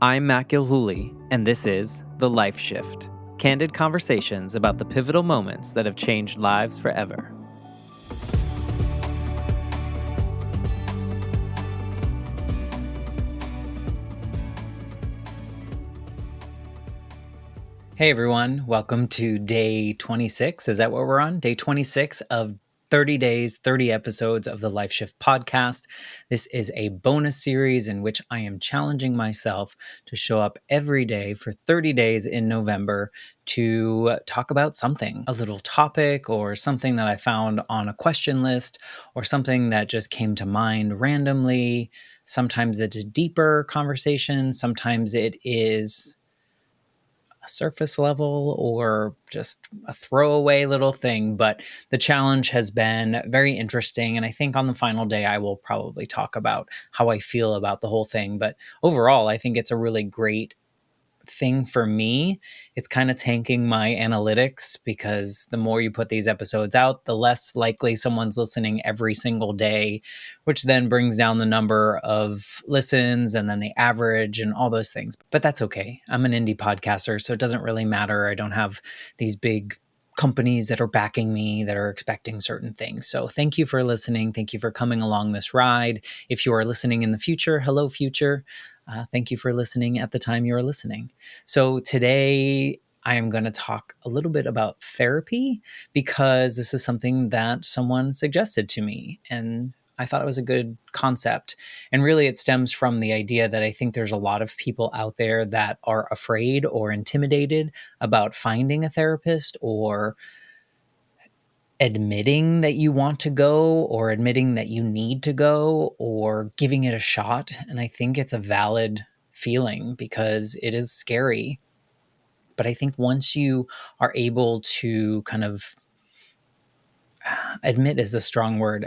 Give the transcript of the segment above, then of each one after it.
I'm Matt Gilhooly, and this is The Life Shift, candid conversations about the pivotal moments that have changed lives forever. Hey everyone, welcome to day 26. Is that what we're on? Day 26 of 30 days, 30 episodes of the Life Shift podcast. This is a bonus series in which I am challenging myself to show up every day for 30 days in November to talk about something, a little topic or something that I found on a question list or something that just came to mind randomly. Sometimes it's a deeper conversation. Sometimes it is a surface level or just a throwaway little thing, but the challenge has been very interesting. And I think on the final day, I will probably talk about how I feel about the whole thing. But overall, I think it's a really great thing for me. It's kind of tanking my analytics because the more you put these episodes out, the less likely someone's listening every single day, which then brings down the number of listens and then the average and all those things. But that's okay. I'm an indie podcaster, so it doesn't really matter. I don't have these big companies that are backing me that are expecting certain things. So thank you for listening. Thank you for coming along this ride. If you are listening in the future, hello future. Thank you for listening at the time you are listening. So today I am going to talk a little bit about therapy because this is something that someone suggested to me and I thought it was a good concept. And really it stems from the idea that I think there's a lot of people out there that are afraid or intimidated about finding a therapist or admitting that you want to go or admitting that you need to go or giving it a shot. And I think it's a valid feeling because it is scary. But I think once you are able to kind of admit is a strong word,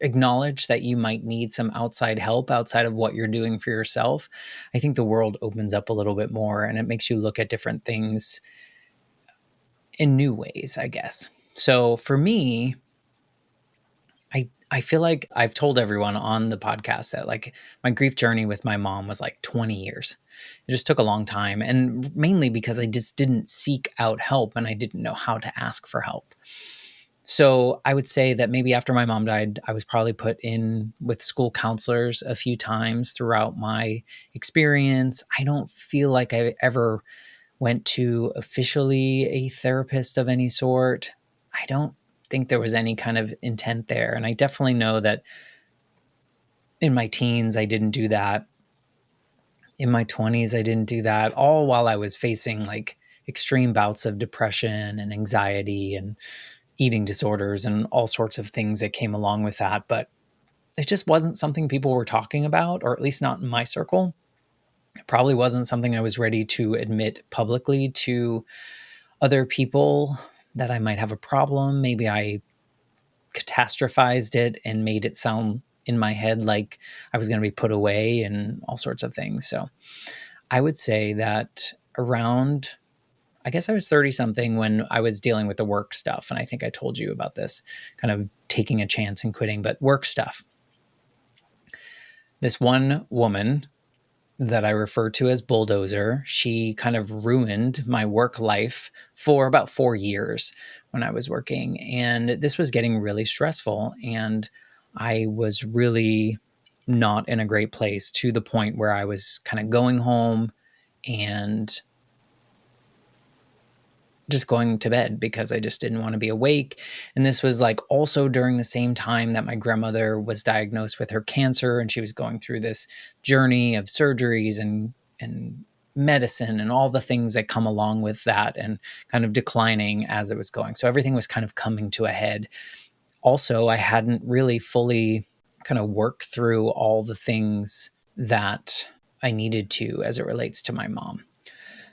acknowledge that you might need some outside help outside of what you're doing for yourself, I think the world opens up a little bit more and it makes you look at different things in new ways, I guess. So for me, I feel like I've told everyone on the podcast that like my grief journey with my mom was like 20 years. It just took a long time. And mainly because I just didn't seek out help and I didn't know how to ask for help. So I would say that maybe after my mom died, I was probably put in with school counselors a few times throughout my experience. I don't feel like I ever went to officially a therapist of any sort. I don't think there was any kind of intent there. And I definitely know that in my teens, I didn't do that. In my 20s, I didn't do that, all while I was facing like extreme bouts of depression and anxiety and eating disorders and all sorts of things that came along with that. But it just wasn't something people were talking about, or at least not in my circle. It probably wasn't something I was ready to admit publicly to other people that I might have a problem. Maybe I catastrophized it and made it sound in my head like I was going to be put away and all sorts of things. So I would say that around, I guess I was 30 something when I was dealing with the work stuff. And I think I told you about this kind of taking a chance and quitting, but work stuff. This one woman that I refer to as Bulldozer, she kind of ruined my work life for about 4 years when I was working. And this was getting really stressful. And I was really not in a great place to the point where I was kind of going home and just going to bed because I just didn't want to be awake. And this was like also during the same time that my grandmother was diagnosed with her cancer and she was going through this journey of surgeries and medicine and all the things that come along with that and kind of declining as it was going. So everything was kind of coming to a head. Also, I hadn't really fully kind of worked through all the things that I needed to as it relates to my mom.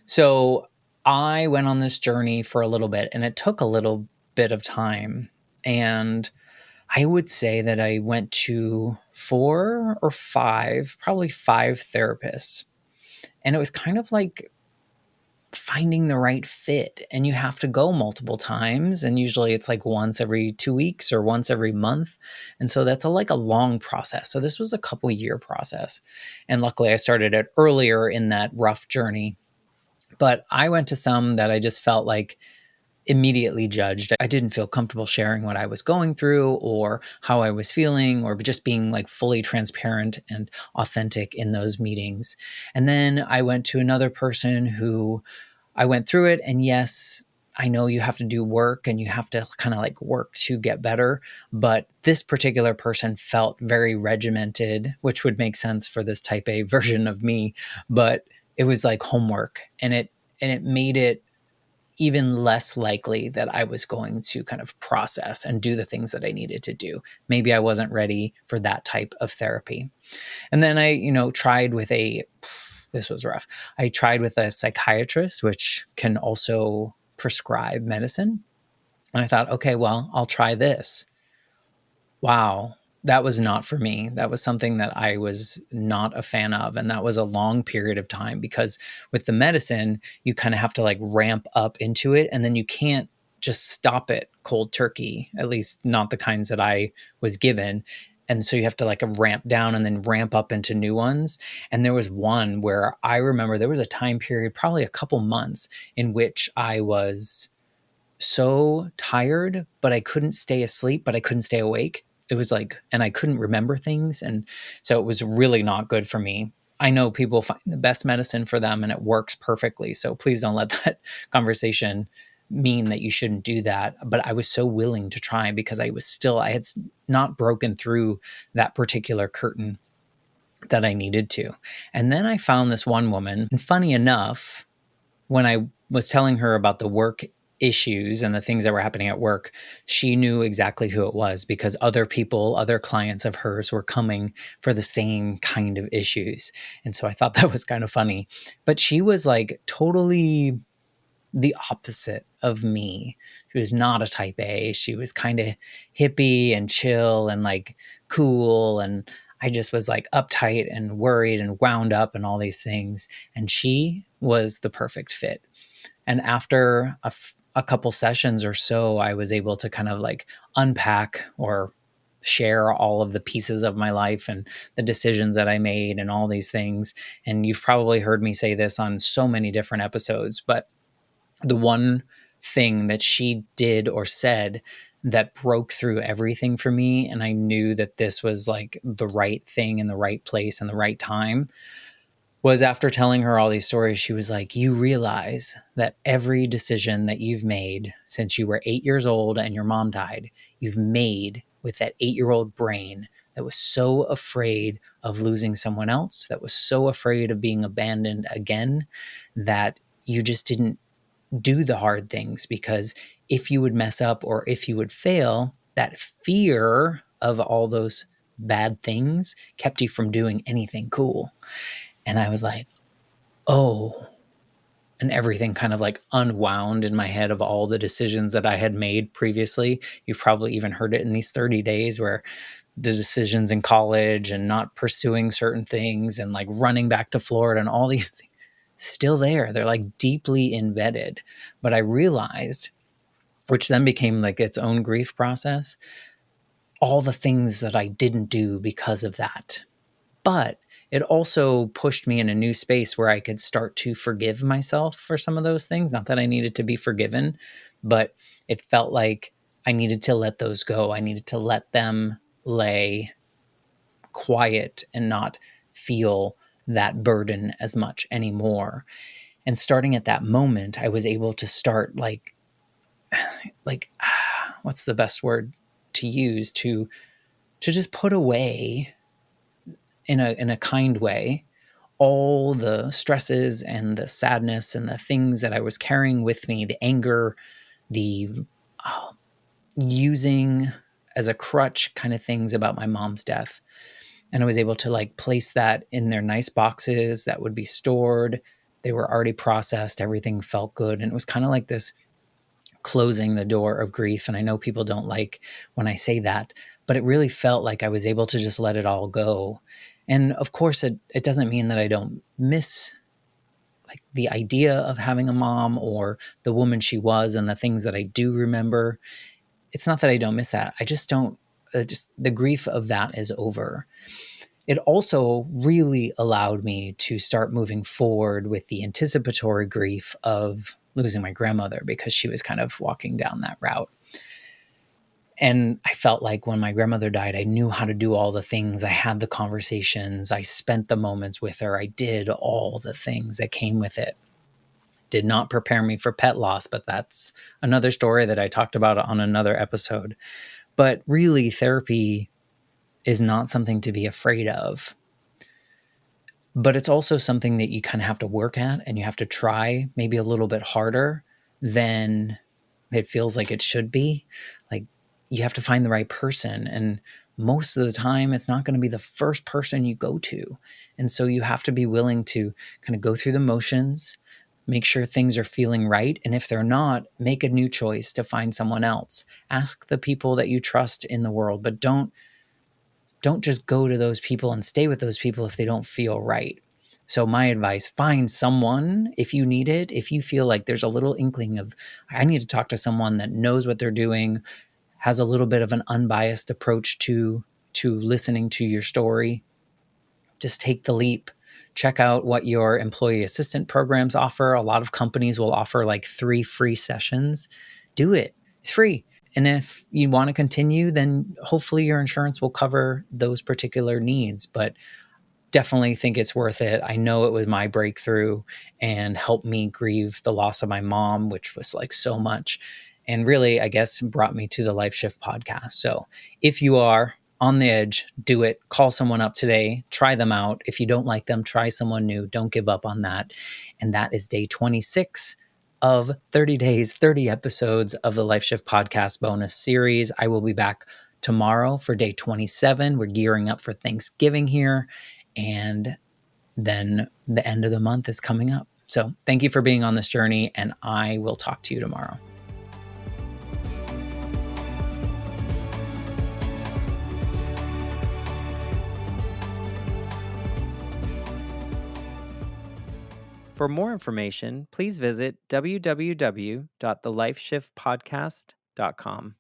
So I went on this journey for a little bit and it took a little bit of time. And I would say that I went to 4 or 5, probably 5 therapists. And it was kind of like finding the right fit, and you have to go multiple times, and usually it's like once every 2 weeks or once every month. And so that's like a long process. So this was a couple year process. And luckily I started it earlier in that rough journey. But I went to some that I just felt like immediately judged. I didn't feel comfortable sharing what I was going through or how I was feeling, or just being like fully transparent and authentic in those meetings. And then I went to another person who I went through it. And yes, I know you have to do work and you have to kind of like work to get better. But this particular person felt very regimented, which would make sense for this type A version of me. But it was like homework, and it made it even less likely that I was going to kind of process and do the things that I needed to do. Maybe I wasn't ready for that type of therapy. And then I, tried with this was rough. I tried with a psychiatrist, which can also prescribe medicine. And I thought, okay, well, I'll try this. Wow, that was not for me. That was something that I was not a fan of. And that was a long period of time, because with the medicine, you kind of have to like ramp up into it. And then you can't just stop it cold turkey, at least not the kinds that I was given. And so you have to like ramp down and then ramp up into new ones. And there was one where I remember there was a time period, probably a couple months, in which I was so tired, but I couldn't stay asleep, but I couldn't stay awake. It was like, and I couldn't remember things. And so it was really not good for me. I know people find the best medicine for them and it works perfectly. So please don't let that conversation mean that you shouldn't do that. But I was so willing to try, because I had not broken through that particular curtain that I needed to. And then I found this one woman, and funny enough, when I was telling her about the work issues and the things that were happening at work, she knew exactly who it was, because other people, other clients of hers were coming for the same kind of issues. And so I thought that was kind of funny. But she was like totally the opposite of me. She was not a type A. She was kind of hippie and chill and like cool. And I just was like uptight and worried and wound up and all these things. And she was the perfect fit. And after a couple sessions or so, I was able to kind of like unpack or share all of the pieces of my life and the decisions that I made and all these things. And you've probably heard me say this on so many different episodes, but the one thing that she did or said that broke through everything for me, and I knew that this was like the right thing in the right place and the right time, was after telling her all these stories, she was like, you realize that every decision that you've made since you were 8 years old and your mom died, you've made with that 8-year-old brain that was so afraid of losing someone else, that was so afraid of being abandoned again, that you just didn't do the hard things, because if you would mess up or if you would fail, that fear of all those bad things kept you from doing anything cool. And I was like, oh, and everything kind of like unwound in my head of all the decisions that I had made previously. You've probably even heard it in these 30 days, where the decisions in college and not pursuing certain things and like running back to Florida and all these things, still there. They're like deeply embedded. But I realized, which then became like its own grief process, all the things that I didn't do because of that. But it also pushed me in a new space where I could start to forgive myself for some of those things. Not that I needed to be forgiven, but it felt like I needed to let those go. I needed to let them lay quiet and not feel that burden as much anymore. And starting at that moment, I was able to start like what's the best word to use, to just put away in a kind way all the stresses and the sadness and the things that I was carrying with me, the anger, the uh, using as a crutch kind of things about my mom's death. And I was able to like place that in their nice boxes that would be stored. They were already processed. Everything felt good. And it was kind of like this closing the door of grief. And I know people don't like when I say that, but it really felt like I was able to just let it all go. And of course, it doesn't mean that I don't miss like the idea of having a mom or the woman she was and the things that I do remember. It's not that I don't miss that. I just don't, just the grief of that is over. It also really allowed me to start moving forward with the anticipatory grief of losing my grandmother, because she was kind of walking down that route. And I felt like when my grandmother died, I knew how to do all the things. I had the conversations. I spent the moments with her. I did all the things that came with it. Did not prepare me for pet loss, but that's another story that I talked about on another episode. But really, therapy is not something to be afraid of. But it's also something that you kind of have to work at, and you have to try maybe a little bit harder than it feels like it should be. Like, you have to find the right person, and most of the time it's not going to be the first person you go to. And so you have to be willing to kind of go through the motions, make sure things are feeling right, and if they're not, make a new choice to find someone else. Ask the people that you trust in the world, but don't just go to those people and stay with those people if they don't feel right. So my advice, find someone if you need it. If you feel like there's a little inkling of, I need to talk to someone that knows what they're doing, has a little bit of an unbiased approach to listening to your story, just take the leap. Check out what your employee assistant programs offer. A lot of companies will offer like 3 free sessions. Do it. It's free. And if you want to continue, then hopefully your insurance will cover those particular needs. But definitely think it's worth it. I know it was my breakthrough and helped me grieve the loss of my mom, which was like so much. And really, I guess, brought me to the Life Shift podcast. So if you are on the edge, do it. Call someone up today. Try them out. If you don't like them, try someone new. Don't give up on that. And that is day 26 of 30 days, 30 episodes of the Life Shift podcast bonus series. I will be back tomorrow for day 27. We're gearing up for Thanksgiving here. And then the end of the month is coming up. So thank you for being on this journey, and I will talk to you tomorrow. For more information, please visit www.thelifeshiftpodcast.com.